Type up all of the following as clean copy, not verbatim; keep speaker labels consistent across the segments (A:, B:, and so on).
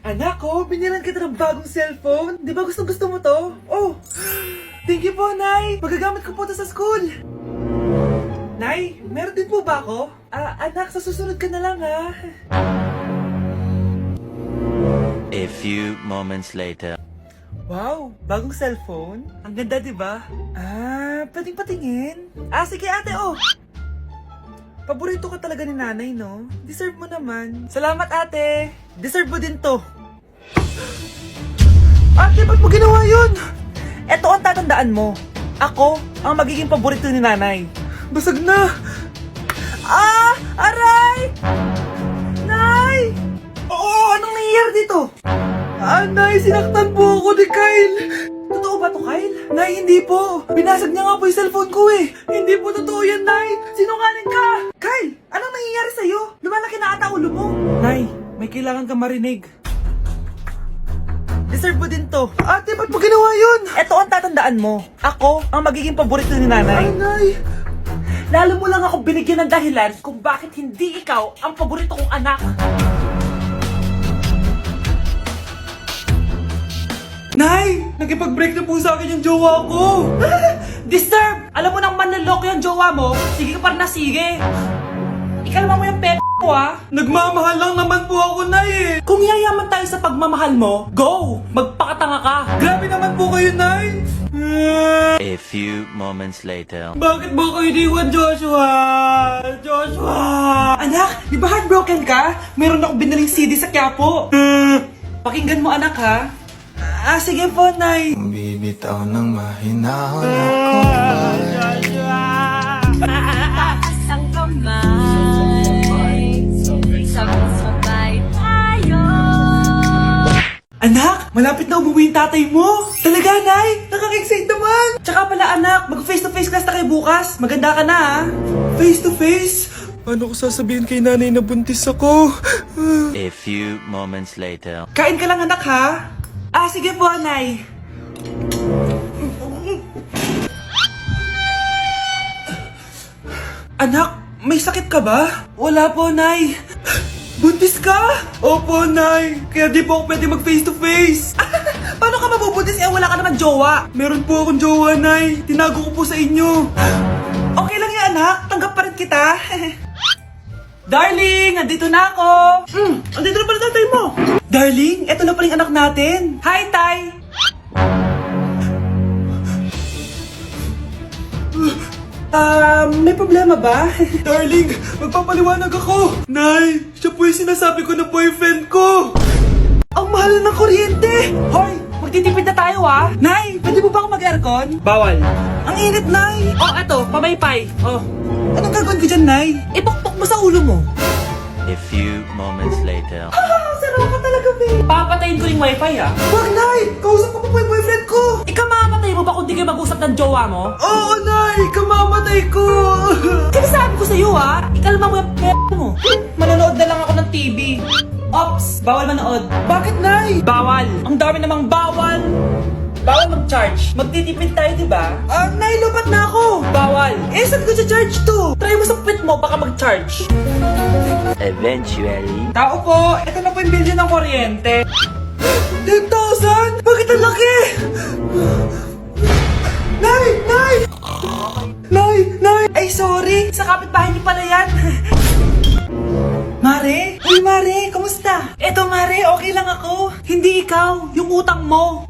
A: Anak ko, binilan kita ng bagong cellphone. Di ba gusto mo to? Oh, thank you po, Nay. Magagamit ko po to sa school. Nay, meron din po ba ako? Anak, sa susunod ka na lang, ha?
B: A few moments later.
A: Wow, bagong cellphone? Ang ganda, di ba? Pwedeng patingin? Sige ate, oh. Paborito ka talaga ni nanay, no? Deserve mo naman. Salamat, ate. Deserve mo din to. Ate, ba't mo ginawa yun? Eto ang tatandaan mo. Ako ang magiging paborito ni nanay. Basag na. Aray! Nay! Oo, anong nangyayari dito? Nay, sinaktan po ako ni Kyle. Totoo ba to, Kyle? Nay, hindi po. Binasag niya nga po yung cellphone ko eh. Hindi po totoo yan, Nay. Sinungaling ka. Kyle, anong nangyayari sa'yo? Lumalaki na ata ulo mo. Nay, may kailangan kang marinig. Deserve mo din to. Ate, ba't mo ginawa yun? Eto ang tatandaan mo. Ako ang magiging paborito ni nanay. Nay. Lalo mo lang ako binigyan ng dahilan kung bakit hindi ikaw ang paborito kong anak. Nay! Nakipag-break na po sa akin yung jowa ko! Disturb! Alam mo nang manloloko yung jowa mo, sige ka pa rin na sige! Ikalma mo yung ko ah! Nagmamahal lang naman po ako, Nay eh! Kung yayaman tayo sa pagmamahal mo, go! Magpakatanga ka! Grabe naman po kayo, Nay!
B: A few moments later.
A: Bakit mo ko iniwan, Joshua? Joshua! Anak, di ba heartbroken ka? Meron akong binaling CD sa Quiapo. Pakinggan mo, anak, ha? Sige po, Nay.
C: Bibitaw ng mahinahon ako
D: Taas ang kamay, sabay-sabay tayo.
A: Anak, malapit na umuwi yung tatay mo. Talaga, Nay? Nakaka-excite naman. Tsaka pala, anak, mag-face-to-face class na kayo bukas. Maganda ka na, ha? Face-to-face? Paano ko sasabihin kay nanay na buntis ako?
B: A few moments later.
A: Kain ka lang, anak, ha? Sige po, Nay. Anak, may sakit ka ba? Wala po, Nay. Buntis ka? Opo, Nay. Kaya di po ako pwede mag face to face. Paano ka mabubuntis wala ka naman jowa? Meron po akong jowa, Nay. Tinago ko po sa inyo. Okay lang yan, anak. Tanggap pa rin kita. Darling, nandito na ako. Andito na pala tatay mo. Darling, eto na pala yung anak natin. Hi, Tay. May problema ba? Darling, magpapaliwanag ako. Nay, siya po yung sinasabi ko na boyfriend ko. Ang mahal ng kuryente. Hoy, magtitipid na tayo ah. Nay, pwede mo ba ako mag-aircon? Bawal. Ang init, Nay. Eto, pamaypay. Anong gagawin ko dyan, Nay? Ipokpok mo sa ulo mo.
B: A few moments later.
A: Sarap ka talaga, babe. Papatayin ko yung wifi, ah. Wag, Nay! Kausap ko pa po yung boyfriend ko. Ikamamatay mo ba kung di kayo mag-usap ng jowa mo? Oo, Nay! Ikamamatay ko! Sinasabi ko sa'yo, ah. Ikalma mo yung mo. Manonood na lang ako ng TV. Ops! Bawal manood. Bakit, Nay? Bawal. Ang dami namang bawal. Bawal mag-charge. Magtitipid tayo, di ba? Nay, lupat na ako. Bawal. Saan ko sa-charge to? Try mo sa pit mo, baka mag-charge.
B: Eventually.
A: Tao po, ito na po yung bilyo ng kuryente. 10,000? Bakit ang laki? Nay! Nay! Nay! Ay, sorry. Sa kapitbahay niyo pala yan. Mare? Uy, Mare, kamusta? Eto, Mare, okay lang ako. Hindi ikaw, yung utang mo.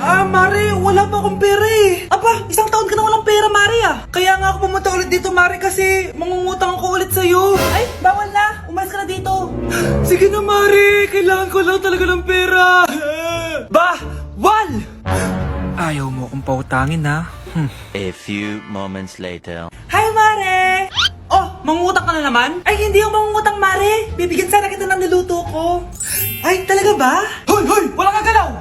A: Mare, wala pa akong pera eh. Aba, isang taon ka na walang pera, Mare ah. Kaya nga ako pumunta ulit dito, Mare, kasi mangungutang ako ulit sa'yo. Ay, bawal na. Umalis ka na dito. Sige na, Mare. Kailangan ko lang talaga ng pera. Wal! Ayaw mo akong pautangin, ha?
B: A few moments later.
A: Hi, Mare! Mangungutang ka na naman? Ay, hindi ako mangungutang, Mare. Bibigyan sana kita ng niluto ko. Ay, talaga ba? Hoy! Wala ka galaw!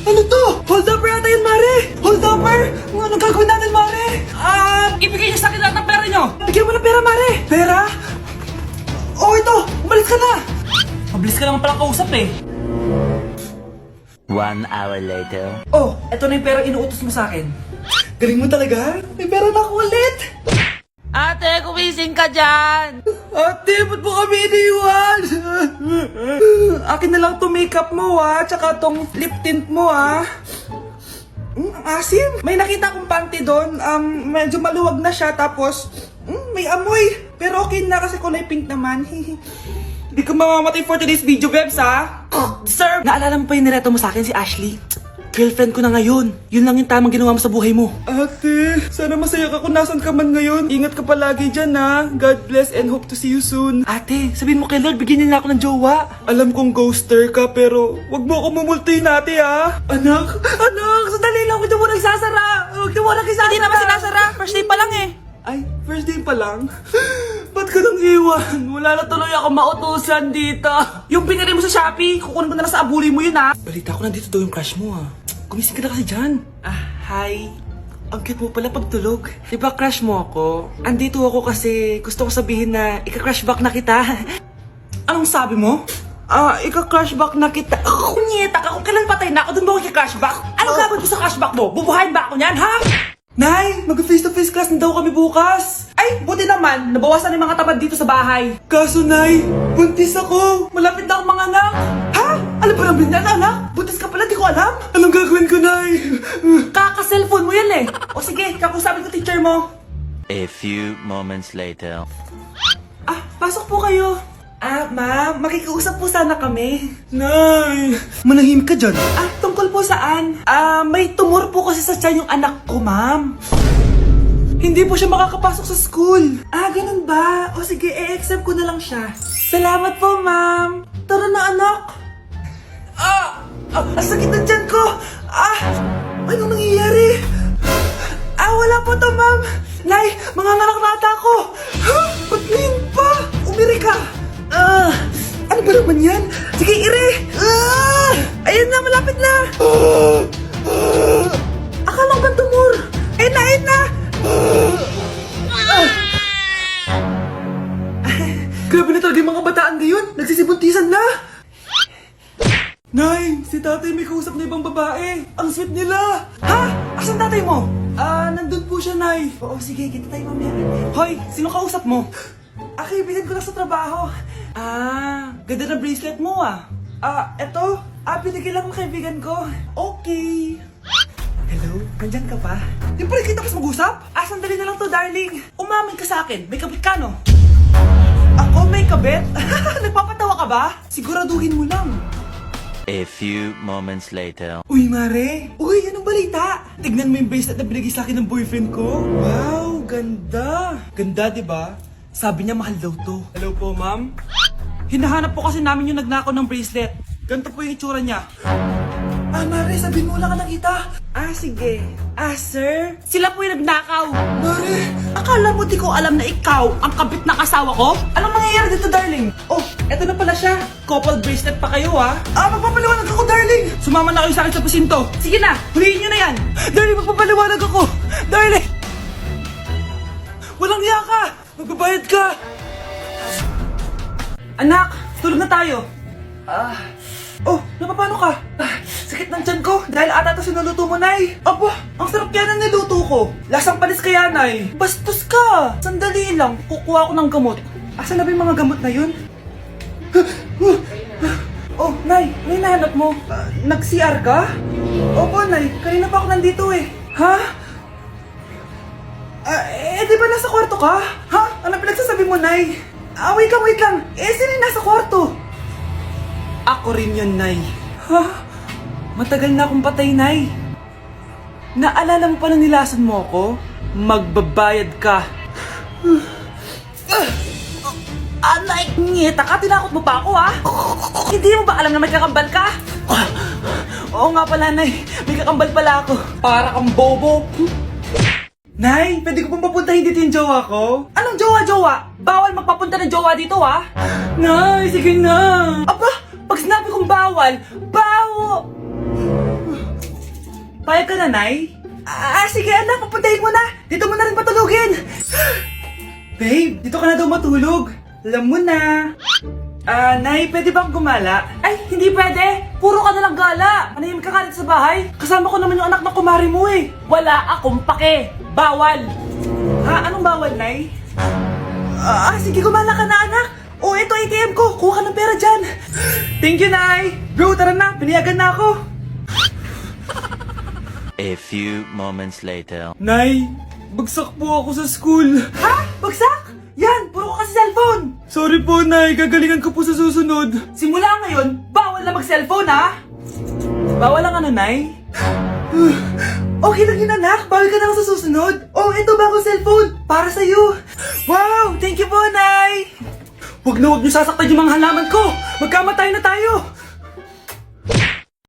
A: Ano to? Hold upper yata yun, Mare! Hold upper? Anong gagawin natin, Mare? Ibigay niyo sa akin lahat ng pera niyo! Bigyan mo ng pera, Mare! Pera? Ito! Umalis ka na! Mabilis ka naman palang kausap eh.
B: 1 hour later.
A: Eto na yung pera inuutos mo sa akin. Galing mo talaga? May pera na ako ulit! Ate, kumising ka dyan! Ate, ba't mo kami iniwan? Akin na lang to makeup mo tsaka tong lip tint mo ang asim. May nakita akong panty doon, medyo maluwag na siya tapos may amoy. Pero okay na kasi kulay pink naman. Hindi ka mamamatay for today's video, Bebs, Sir! Naalala mo pa yung nireto mo sa akin si Ashley? Girlfriend ko na ngayon. Yun lang yung tamang ginawa mo sa buhay mo. Ate, sana masaya ka kung nasan ka man ngayon. Ingat ka palagi dyan, God bless and hope to see you soon. Ate, sabihin mo kay Lord, bigyan niya na ako ng jowa. Alam kong ghoster ka, pero wag mo ako mumultuin, ate, Anak, sandali lang. Huwag mo nagsasara. Huwag mo nagsasara. Hindi naman sinasara. First day pa lang Ay, first day pa lang? Ba't ka nang iwan? Wala na tuloy ako mautusan dito. Yung binili mo sa Shopee, kukunin ko na lang sa abuli mo yun, Balita ko nandito daw yung crush mo, Gumising ka na kasi dyan. Hi. Ang cute mo pala pagtulog. Diba crush mo ako? Andito ako kasi gusto ko sabihin na ika-crush back na kita. Anong sabi mo? Ika-crush back na kita. Kunyeta ka, kung kailan patay na ako, dun ba ako ika-crush back? Anong gagawin ko sa crush back mo? Bubuhayin ba ako niyan, ha? Nay, mag-face-to-face class na daw kami bukas. Ay, buti naman, nabawasan yung mga tamad dito sa bahay. Kaso, Nay, buntis ako. Malapit na akong mga anak. Ha? Alam ba naman yan, anak? Buntis ka pala, di ko alam. Anong gagawin ko, Nay? Kaka-cellphone mo yan O sige, kakusapin ko teacher mo.
B: A few moments later.
A: Pasok po kayo. Ma'am, makikiusap po sana kami. Nay, manahim ka dyan. Tungkol po saan? May tumor po kasi sa tiyan yung anak ko, ma'am. Hindi po siya makakapasok sa school. Ganun ba? O sige, i-accept ko na lang siya. Salamat po, ma'am. Tara na, anak. Ang sakit na tiyan ko. Anong nangyayari? Wala po to, ma'am. Nay, mga nanak-nata ko. Ba't ngayon pa? Umiri ka. Ano ba naman yan? Sige, ire! Ayun na, malapit na! Akala ko ba tumor? Ayun na! Grabe na talaga yung mga bataan ngayon! Nagsisibuntisan na! Nay, si tatay may kausap na ibang babae. Ang sweet nila! Ha? Asan tatay mo? Nandun po siya, Nay. Oo, sige, kita tayo mamaya. Hoy, sino kausap mo? Kaibigan ko lang sa trabaho. Ganda na bracelet mo eto. Binigyan lang ng kaibigan ko. Okay. Hello? Nandyan ka pa? Di pa rin kita mas mag-usap? Sandali na lang to, darling. Umamin ka sa akin. May kabit ka, no? Ako may kabit? Nagpapatawa ka ba? Siguraduhin mo lang.
B: A few moments later.
A: Uy, Mare! Uy, anong balita? Tignan mo yung bracelet na binigay sa akin ng boyfriend ko. Wow, ganda! Ganda, di ba? Sabi niya mahal daw to. Hello po, ma'am? Hinahanap po kasi namin yung nagnakaw ng bracelet. Ganito po yung itsura niya. Mare, sabihin mo wala ka nakita. Sige. Sir? Sila po yung nagnakaw. Mare, akala mo di ko alam na ikaw ang kabit ng asawa ko? Anong mangyayari dito, darling? Oh, eto na pala siya. Couple bracelet pa kayo, magpapaliwanag ako, darling. Sumama na kayo sa akin sa pasinto. Sige na, huliin nyo na yan. Darling, magpapaliwanag ako. Darling! Walang hiya ka! Magbabayad ka! Anak, tulog na tayo. Napapano ka? Sakit ng tiyan ko dahil ata ito sinuluto mo, Nay. Aba, ang sarap kaya ng niluto ko. Lasang panis kaya, Nay. Bastos ka! Sandali lang, kukuha ko ng gamot. Asan na ba yung mga gamot na yun? Nay, ano yung nahanap mo? Nag-CR ka? Opo, Nay. Kanina pa ako nandito Ha? Di ba nasa kwarto ka? Ha? Ano pinagsasabi mo, Nay? Wait lang. Sino yung nasa kwarto? Ako rin yun, Nay. Ha? Matagal na akong patay, Nay. Naalala mo pa na nilasan mo ako? Magbabayad ka. Nay, ngita ka, tinakot mo pa ako, Hindi mo ba alam na may kakambal ka? Oo nga pala, Nay. May kakambal pala ako. Para kang bobo. Nay, pwede ko pong papuntahin dito yung jowa ko? Anong jowa? Bawal magpapunta ng jowa dito, Nay, sige na. Aba, pag sinabi kong bawal, Payag ka na, Nay? Sige anak, papuntahin mo na. Dito mo na rin patulugin. Babe, dito ka na daw matulog. Alam mo na. Nay, pwede bang gumala? Ay, hindi pwede. Puro ka nalang gala. Manahimik ka dito sa bahay. Kasama ko naman yung anak ng kumari mo Wala akong pake. Bawal. Anong bawal, Nay? Sige, gumala ka na, anak. O, ito ATM ko. Kuha ka ng pera dyan. Thank you, Nay. Bro, tara na. Piniyagan na ako.
B: A few moments later.
A: Nay, bagsak po ako sa school. Ha? Bagsak? Yan, puro ka kasi cellphone. Sorry po, Nay. Gagalingan ko po sa susunod. Simula ngayon, bawal na mag-cellphone, ha? Bawal lang ano, Nay? Okay lang yun, anak. Bawal ka na lang sa susunod. Oh, ito bagong cellphone. Para sa'yo. Wow, thank you po, Nay. Huwag na huwag niyo sasaktan yung mga halaman ko. Magkamatay na tayo.